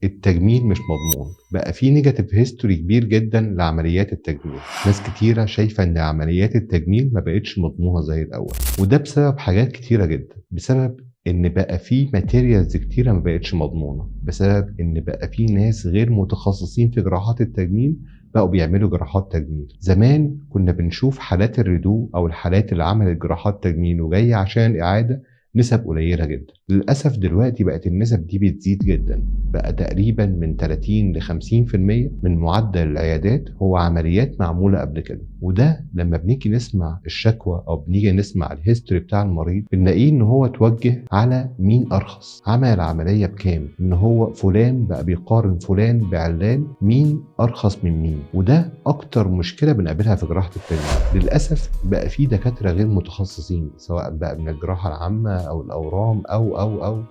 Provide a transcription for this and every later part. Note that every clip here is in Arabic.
التجميل مش مضمون، بقى في نيجاتيف هيستوري كبير جدا لعمليات التجميل. ناس كتيرة شايفة ان عمليات التجميل ما بقتش مضمونة زي الاول، وده بسبب حاجات كتيرة جدا. بسبب ان بقى في ماتيريالز كتيرة ما بقتش مضمونة، بسبب ان بقى في ناس غير متخصصين في جراحات التجميل بقوا بيعملوا جراحات تجميل. زمان كنا بنشوف حالات الردو او الحالات اللي عملت جراحات تجميل وجاية عشان اعادة نسب قليلة جدا. للأسف دلوقتي بقت النسب دي بتزيد جدا، بقى تقريبا من 30 ل 50% من معدل العيادات هو عمليات معمولة قبل كده. وده لما بنيجي نسمع الشكوى أو بنيجي نسمع الهيستوري بتاع المريض بنلاقيه إن هو توجه على مين أرخص، عمل العملية بكام، إن هو فلان بقى بيقارن فلان بعلان مين أرخص من مين. وده أكتر مشكلة بنقابلها في جراحة التجميل. للأسف بقى في دكاترة غير متخصصين، سواء بقى من الجراحة العامة او الاورام او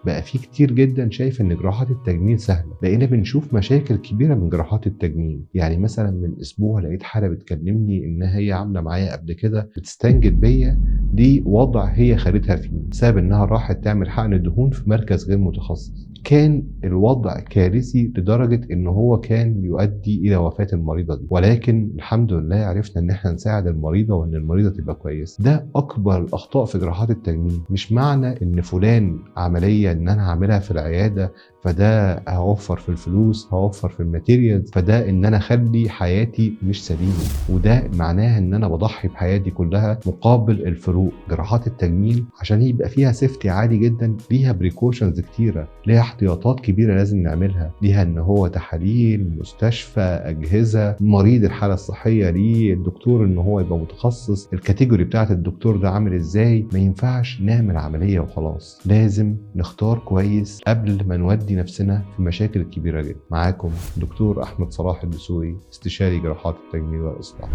بقى في كتير جدا شايف ان جراحات التجميل سهله. بقينا بنشوف مشاكل كبيره من جراحات التجميل. يعني مثلا من اسبوع لقيت حاله بتكلمني ان هي عامله معايا قبل كده بتستنجد بيا، دي وضع هي خدتها فيه بسبب انها راحت تعمل حقن دهون في مركز غير متخصص. كان الوضع كارثي لدرجه ان هو كان يؤدي الى وفاه المريضه دي، ولكن الحمد لله عرفنا ان احنا نساعد المريضه وان المريضه تبقى كويسه. ده اكبر الاخطاء في جراحات التجميل. مش معنى ان فلان عمليه ان انا هعملها في العياده فده هوفر في الفلوس، هوفر في الماتيريالز، فده ان انا اخلي حياتي مش سليمه، وده معناها ان انا بضحي بحياتي كلها مقابل الفروق. جراحات التجميل عشان يبقى فيها سيفتي عالي جدا ليها بريكوشنز كتيره، ليها احتياطات كبيره لازم نعملها، ليها ان هو تحاليل، مستشفى، اجهزه، مريض الحاله الصحيه ليه، الدكتور ان هو يبقى متخصص، الكاتيجوري بتاعت الدكتور ده عامل ازاي. ما ينفعش نعمل عمليه وخلاص، لازم نختار كويس قبل ما نودي نفسنا في مشاكل كبيره جدا. معاكم دكتور احمد صلاح الدسوقي، استشاري جراحات التجميل والاصلاح.